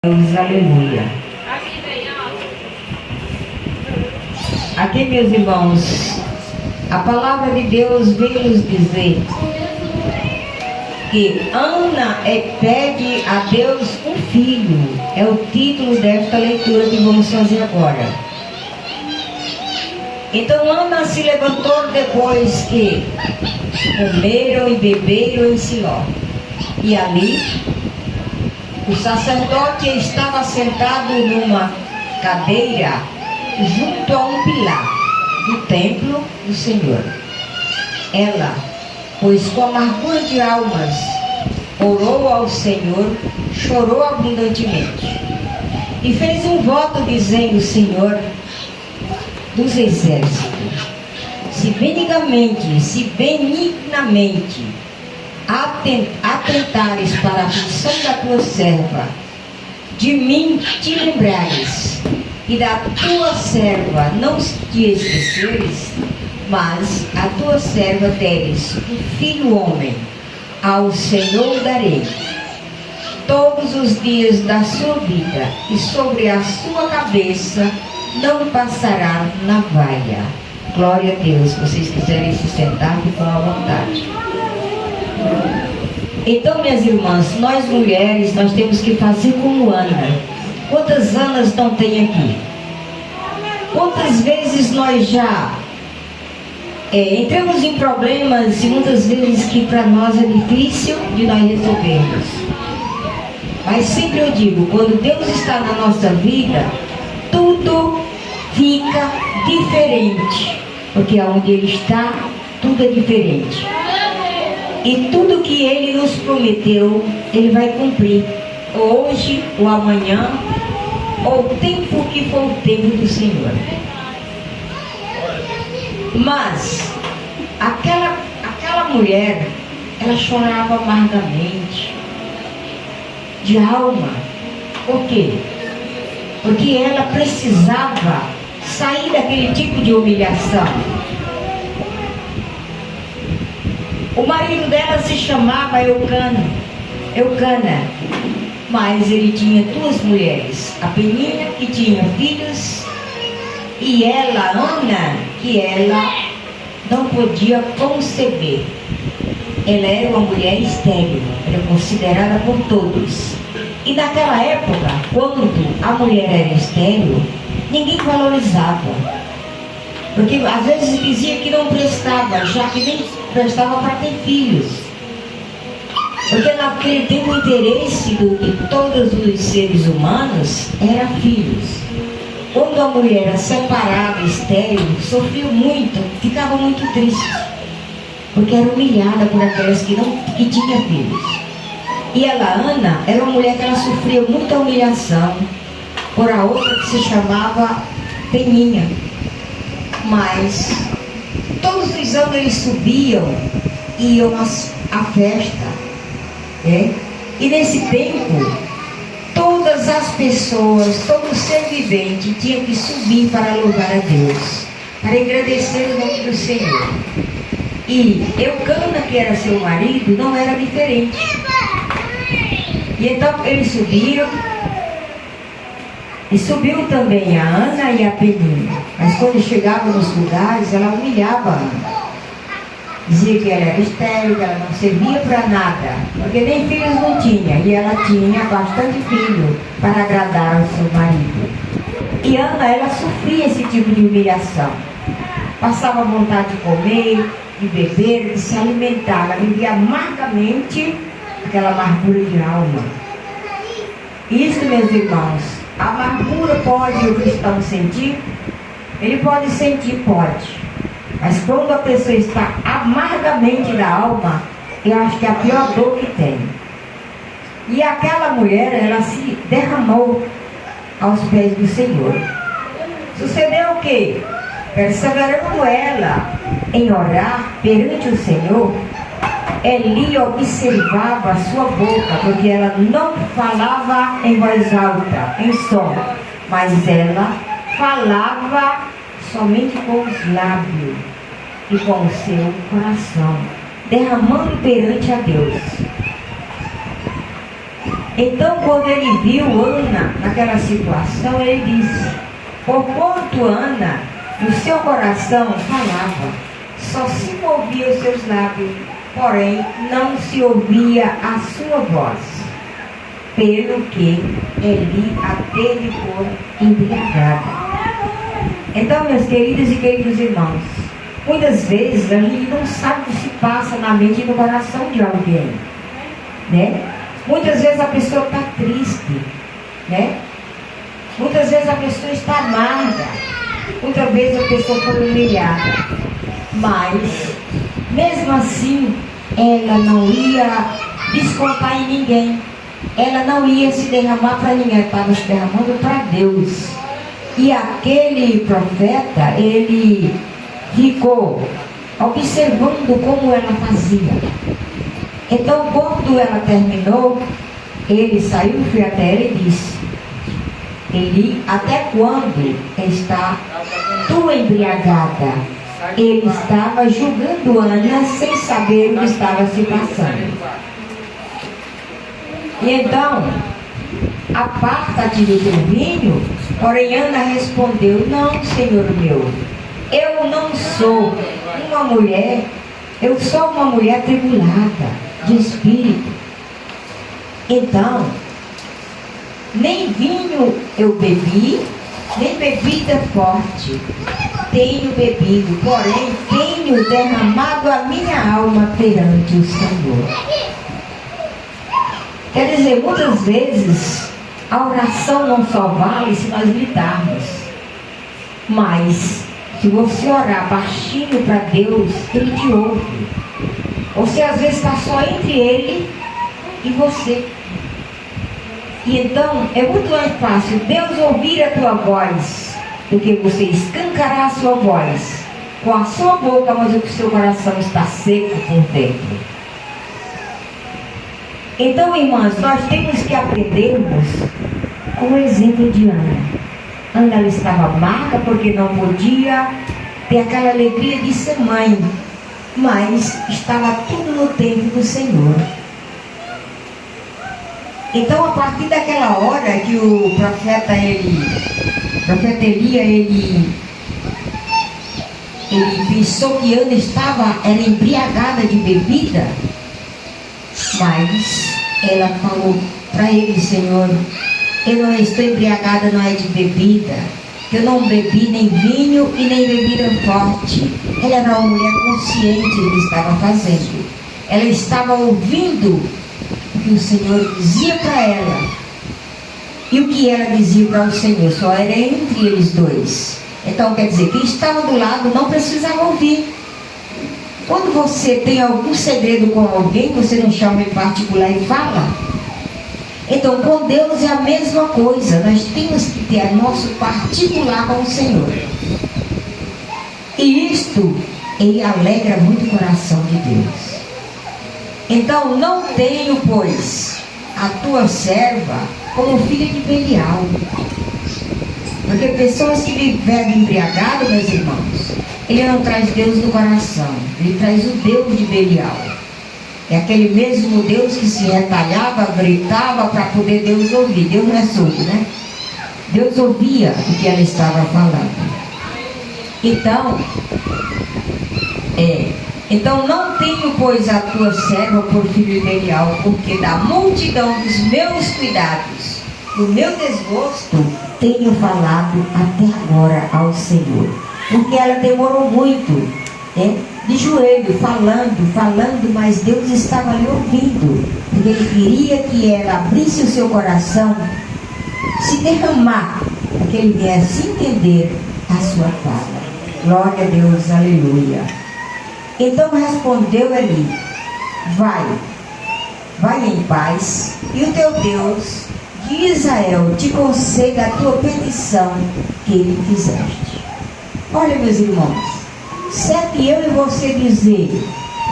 Deus, aleluia. Aqui, meus irmãos, a palavra de Deus vem nos dizer que Ana pede a Deus um filho. É o título desta leitura que vamos fazer agora. Então Ana se levantou depois que comeram e beberam em Siló. E ali o sacerdote estava sentado numa cadeira junto a um pilar do templo do Senhor. Ela, pois com amargura de almas, orou ao Senhor, chorou abundantemente e fez um voto dizendo: Senhor dos exércitos, se benignamente atentares para a aflição da tua serva, de mim te lembrares, e da tua serva não te esqueceres, mas a tua serva deres um filho homem, ao Senhor darei todos os dias da sua vida, e sobre a sua cabeça não passará navalha. Glória a Deus. Se vocês quiserem se sentar, ficam à vontade. Então, minhas irmãs, nós mulheres, nós temos que fazer como Ana. Quantas Anas não tem aqui? Quantas vezes nós já entramos em problemas e muitas vezes que para nós é difícil de nós resolvermos. Mas sempre eu digo, quando Deus está na nossa vida, tudo fica diferente. Porque onde Ele está, tudo é diferente. E tudo que Ele nos prometeu, Ele vai cumprir. Hoje, ou amanhã, ou o tempo que for o tempo do Senhor. Mas, aquela mulher, ela chorava amargamente, de alma. Por quê? Porque ela precisava sair daquele tipo de humilhação. O marido dela se chamava Eucana, mas ele tinha duas mulheres, a Peninha, que tinha filhos, e ela, Ana, que ela não podia conceber. Ela era uma mulher estéril, era considerada por todos. E naquela época, quando a mulher era estéril, ninguém valorizava. Porque às vezes dizia que não prestava, já que nem prestava para ter filhos. Porque naquele tempo o interesse de todos os seres humanos era filhos. Quando a mulher era separada, estéril, sofria muito, ficava muito triste. Porque era humilhada por aquelas que tinham filhos. E ela, Ana, era uma mulher que ela sofria muita humilhação por a outra que se chamava Peninha. Mas todos os anos eles subiam e iam à festa. E nesse tempo, todas as pessoas, todo ser vivente tinha que subir para louvar a Deus, para agradecer o nome do Senhor. E Eucana, que era seu marido, não era diferente. E então eles subiram, e subiu também a Ana e a Peninha. Mas quando chegavam nos lugares, ela humilhava a Ana. Dizia que ela era estéril, que ela não servia para nada, porque nem filhos não tinha, e ela tinha bastante filho para agradar ao seu marido. E Ana, ela sofria esse tipo de humilhação. Passava vontade de comer, de beber, de se alimentar. Ela vivia amargamente aquela amargura de alma. Isso, meus irmãos, a amargura pode o cristão sentir? Ele pode sentir, pode. Mas quando a pessoa está amargamente da alma, eu acho que é a pior dor que tem. E aquela mulher, ela se derramou aos pés do Senhor. Sucedeu o quê? Perseverando ela em orar perante o Senhor, Eli observava a sua boca, porque ela não falava em voz alta, em som, mas ela falava somente com os lábios e com o seu coração, derramando perante a Deus. Então, quando ele viu Ana naquela situação, ele disse: porquanto Ana, no seu coração, falava, só se movia os seus lábios, porém não se ouvia a sua voz, pelo que Eli a teve por embriagada. Então, meus queridos e queridos irmãos, muitas vezes a gente não sabe o que se passa na mente e no coração de alguém, né? Muitas vezes a pessoa está triste, né? Muitas vezes a pessoa está amarga, muitas vezes a pessoa foi humilhada, mas mesmo assim ela não ia descontar em ninguém, ela não ia se derramar para ninguém, ela estava se derramando para Deus. E aquele profeta, ele ficou observando como ela fazia. Então, quando ela terminou, ele saiu, foi até ela e disse: Eli, até quando está tu embriagada? Ele estava julgando Ana sem saber o que estava se passando. E então, aparta-te do teu vinho. Porém Ana respondeu: não, Senhor meu, eu não sou uma mulher, eu sou uma mulher atribulada de espírito. Então, nem vinho eu bebi, nem bebida forte tenho bebido, porém tenho derramado a minha alma perante o Senhor. Quer dizer, muitas vezes a oração não só vale se nós gritarmos, mas se você orar baixinho para Deus, Ele te ouve. Você às vezes está só entre Ele e você. E então é muito mais fácil Deus ouvir a tua voz do que você escancarar a sua voz com a sua boca, mas o seu coração está seco por dentro. Então, irmãs, nós temos que aprendermos com o exemplo de Ana. Ana, ela estava amarga porque não podia ter aquela alegria de ser mãe, mas estava tudo no tempo do Senhor. Então, a partir daquela hora que o profeta Elia, ele pensou que Ana era embriagada de bebida, mas ela falou para ele: Senhor, eu não estou embriagada, não é de bebida, eu não bebi nem vinho e nem bebida forte. Ela era uma mulher consciente do que estava fazendo, ela estava ouvindo o que o Senhor dizia para ela, e o que ela dizia para o Senhor só era entre eles dois. Então quer dizer, quem estava do lado não precisava ouvir. Quando você tem algum segredo com alguém, você não chama em particular e fala. Então com Deus é a mesma coisa, nós temos que ter nosso particular com o Senhor, e isto ele alegra muito o coração de Deus. Então não tenho, pois, a tua serva como filha de Belial. Porque pessoas que bebem embriagado, meus irmãos, ele não traz Deus no coração, ele traz o Deus de Belial. É aquele mesmo Deus que se retalhava, gritava para poder Deus ouvir. Deus não é surdo, né? Deus ouvia o que ela estava falando. Então não tenho, pois, a tua serva por filho de Belial, porque da multidão dos meus cuidados, do meu desgosto, tenho falado até agora ao Senhor. Porque ela demorou muito, de joelho, falando, mas Deus estava ali ouvindo, porque Ele queria que ela abrisse o seu coração, se derramar, para que Ele viesse entender a sua fala. Glória a Deus, aleluia. Então respondeu Eli: vai em paz, e o teu Deus de Israel te conceda a tua petição que ele fizeste. Olha, meus irmãos, se é que eu e você dizer,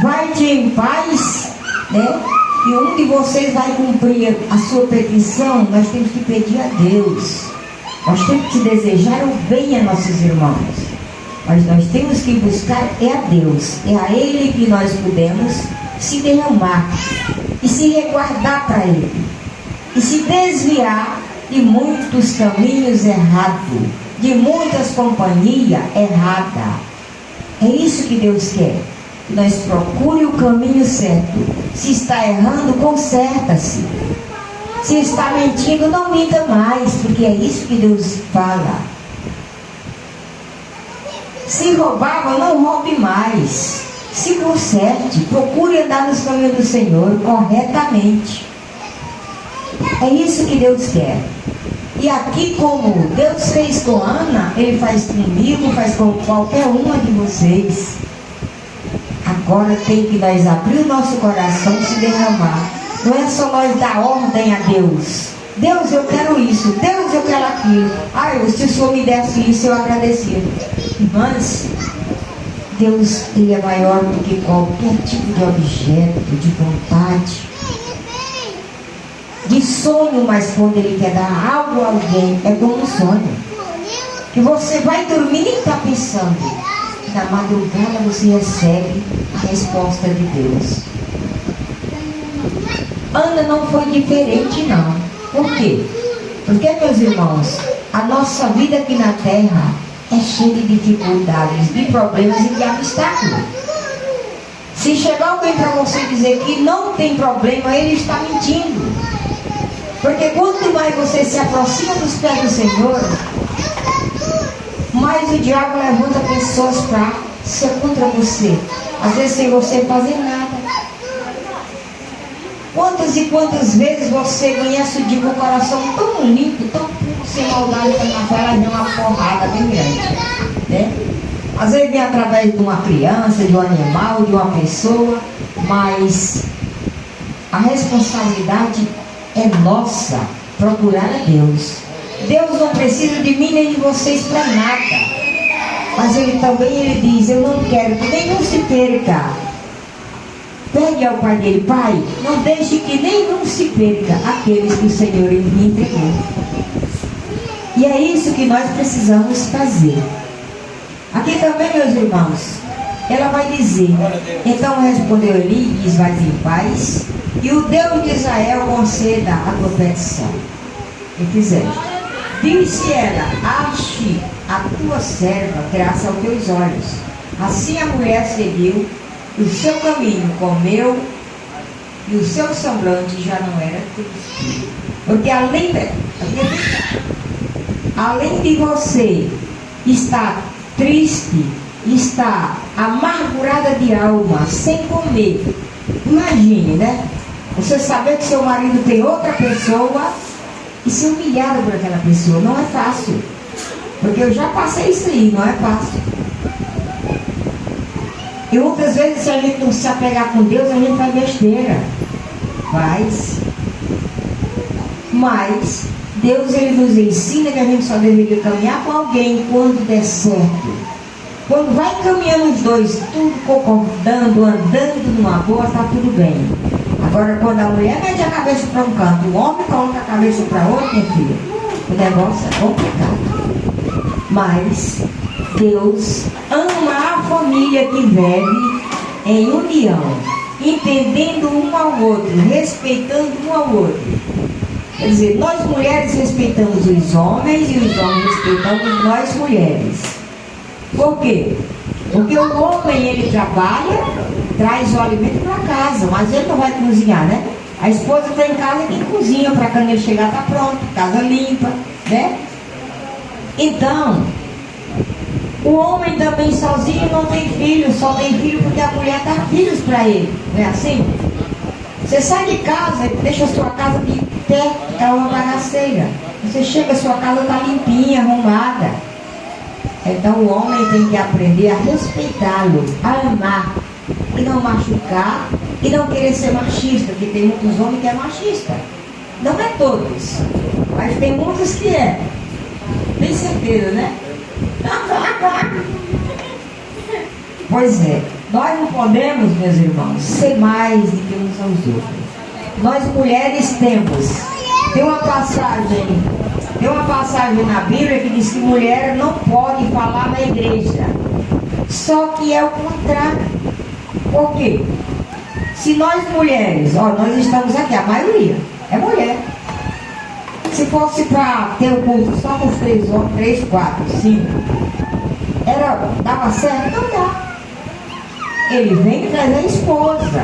vai-te em paz, né? E um de vocês vai cumprir a sua petição, nós temos que pedir a Deus. Nós temos que desejar o bem a nossos irmãos. Mas nós temos que buscar a Deus. É a Ele que nós podemos se derramar e se reguardar para Ele. e se desviar de muitos caminhos errados, de muitas companhias erradas. É isso que Deus quer. Que nós procure o caminho certo. Se está errando, conserta-se. Se está mentindo, não minta mais, porque é isso que Deus fala. Se roubava, não roube mais. Se conserte, procure andar nos caminhos do Senhor corretamente. É isso que Deus quer. E aqui, como Deus fez com Ana, Ele faz comigo, faz com qualquer uma de vocês. Agora tem que nós abrir o nosso coração e se derramar. Não é só nós dar ordem a Deus. Deus, eu quero isso. Deus, eu quero aquilo. Se o Senhor me desse isso, eu agradecia. Mas Deus, Ele é maior do que qualquer tipo de objeto, de vontade, de sonho. Mas quando Ele quer dar algo a alguém, é como um sonho. Que você vai dormir e nem está pensando. Na madrugada você recebe a resposta de Deus. Ana não foi diferente, não. Por quê? Porque, meus irmãos, a nossa vida aqui na terra é cheia de dificuldades, de problemas e de obstáculos. Se chegar alguém para você dizer que não tem problema, ele está mentindo. Porque quanto mais você se aproxima dos pés do Senhor, mais o diabo levanta pessoas para ser contra você. Às vezes sem você fazer nada. Quantas e quantas vezes você conhece o dia com o coração tão limpo, tão puro, sem maldade, que na fé vem uma porrada bem grande, né? Às vezes vem através de uma criança, de um animal, de uma pessoa, mas a responsabilidade é nossa, procurar a Deus. Deus não precisa de mim nem de vocês para nada. Mas Ele diz, eu não quero que nenhum se perca. Pegue ao Pai dele, Pai, não deixe que nenhum se perca, aqueles que o Senhor me entregou. E é isso que nós precisamos fazer. Aqui também, meus irmãos, ela vai dizer, então respondeu Eli, diz, vais em paz, e o Deus de Israel conceda a tua petição. E fizeste. Disse ela, ache a tua serva graça aos teus olhos. Assim a mulher seguiu o seu caminho, comeu, e o seu semblante já não era triste. Porque além de você estar triste, estar amargurada de alma, sem comer, imagine, né? Você saber que seu marido tem outra pessoa e ser humilhado por aquela pessoa, não é fácil. Porque eu já passei isso aí, não é fácil. E outras vezes, se a gente não se apegar com Deus, a gente faz besteira. Mas Deus, Ele nos ensina que a gente só deveria caminhar com alguém quando der certo. Quando vai caminhando os dois, tudo concordando, andando numa boa, está tudo bem. Agora, quando a mulher mete a cabeça para um canto, o homem coloca a cabeça para outro, minha filha, o negócio é complicado. Mas Deus ama a família que vive em união, entendendo um ao outro, respeitando um ao outro. Quer dizer, nós mulheres respeitamos os homens e os homens respeitamos nós mulheres. Por quê? Porque o homem, ele trabalha, traz o alimento para casa, mas ele não vai cozinhar, né? A esposa está em casa, quem cozinha para quando ele chegar está pronto, casa limpa, né? Então, o homem também sozinho não tem filho, só tem filho porque a mulher dá filhos para ele, não é assim? Você sai de casa, deixa a sua casa de pé, é uma bagaceira. Você chega, a sua casa está limpinha, arrumada. Então o homem tem que aprender a respeitá-lo, a amar, e não machucar, e não querer ser machista, porque tem muitos homens que é machista. Não é todos, mas tem muitos que é. Tem certeza, né? Pois é, nós não podemos, meus irmãos, ser mais do que uns aos outros. Nós mulheres temos. Tem uma passagem na Bíblia que diz que mulher não pode falar na igreja. Só que é o contrário. Por quê? Se nós mulheres, nós estamos aqui, a maioria é mulher. Se fosse para ter o culto só com os 3 homens, 3, 4, 5, dava certo? Não dá. Ele vem e traz a esposa,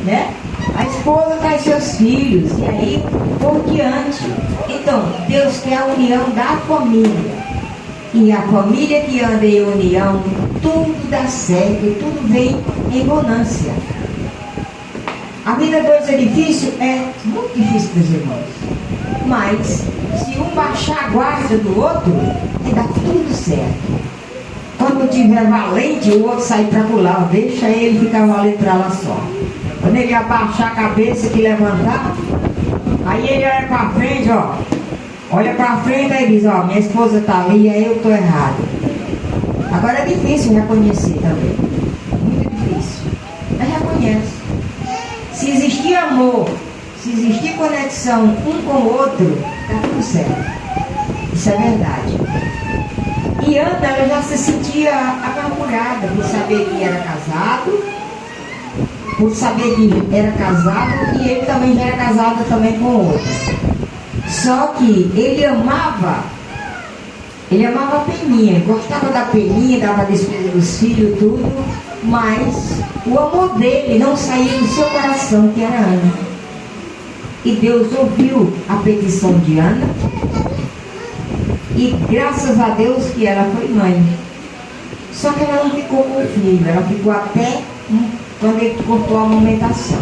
né? A esposa traz seus filhos, e aí por diante. Então, Deus quer a união da família. E a família que anda em união, tudo dá certo, tudo vem em bonança. A vida dois é difícil? É muito difícil, meus irmãos. Mas, se um baixar a guarda do outro, dá tudo certo. Quando tiver valente, o outro sair para pular, deixa ele ficar valente para lá só. Quando ele abaixar a cabeça que levantar, aí ele olha para frente, ó. Olha para frente e diz, ó, minha esposa está ali, aí eu estou errado. Agora é difícil reconhecer também. Muito difícil. Mas reconhece. Se existir amor, se existir conexão um com o outro, está tudo certo. Isso é verdade. E Ana, ela já se sentia amargurada por saber que era casado, e ele também já era casado também com outra. Só que ele amava a Peninha, gostava da Peninha, dava a despesa dos filhos, tudo, mas o amor dele não saía do seu coração, que era Ana. E Deus ouviu a petição de Ana, e graças a Deus que ela foi mãe. Só que ela não ficou com o filho, ela ficou até quando ele cortou a amamentação.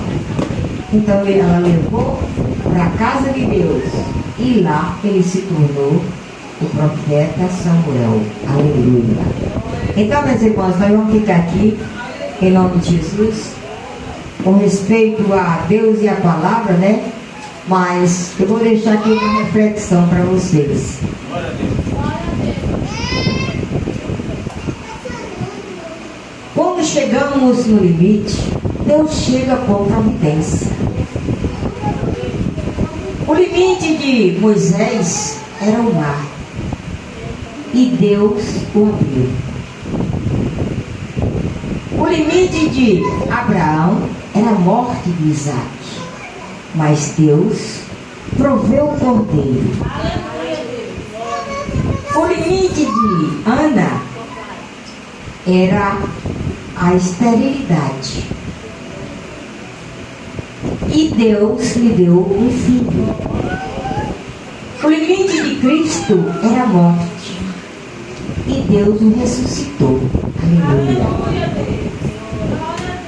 Então ela levou para a casa de Deus, e lá ele se tornou o profeta Samuel. Aleluia. Então, meus irmãos, nós vamos ficar aqui em nome de Jesus, com respeito a Deus e a palavra, né? Mas eu vou deixar aqui uma reflexão para vocês. Quando chegamos no limite, Deus chega com providência. O limite de Moisés era o mar, e Deus o abriu. O limite de Abraão era a morte de Isaac, mas Deus proveu o cordeiro. O limite de Ana era a esterilidade, e Deus lhe deu um filho. O limite de Cristo era a morte, e Deus o ressuscitou. Aleluia.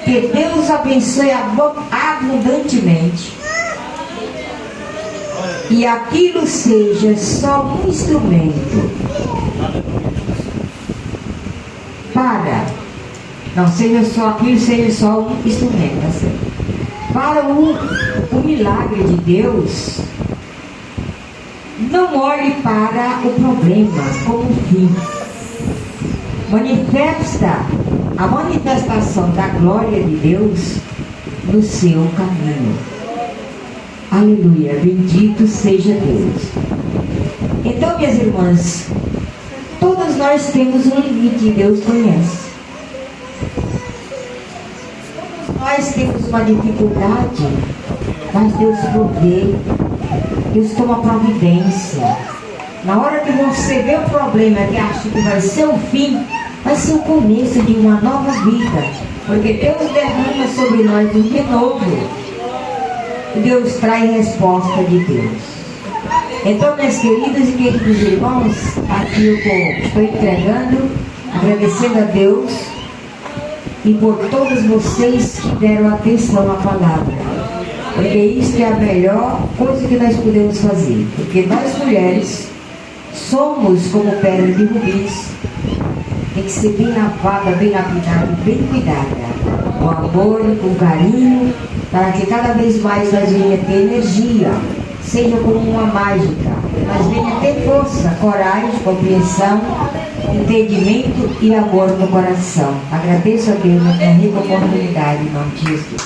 Que Deus abençoe abundantemente, e aquilo seja só um instrumento para, não seja só aquilo, seja só um instrumento, tá certo? Para o milagre de Deus. Não olhe para o problema como fim. Manifesta a manifestação da glória de Deus no seu caminho. Aleluia, bendito seja Deus. Então, minhas irmãs, todas nós temos um limite e Deus conhece. Nós temos uma dificuldade, mas Deus provê, Deus toma providência. Na hora que você vê o problema que acha que vai ser o fim, vai ser o começo de uma nova vida, porque Deus derrama sobre nós um renovo. Deus traz resposta de Deus. Então, meus queridos e queridos irmãos, aqui eu estou entregando, agradecendo a Deus e por todos vocês que deram atenção à palavra, porque isso é a melhor coisa que nós podemos fazer, porque nós mulheres somos como pedra de rubis, tem que ser bem lavada, bem lapidada, bem cuidada, com amor, com carinho, para que cada vez mais nós venha ter energia, seja como uma mágica, nós venha ter força, coragem, compreensão, entendimento e amor no coração. Agradeço a Deus na rica oportunidade, em nome de Jesus.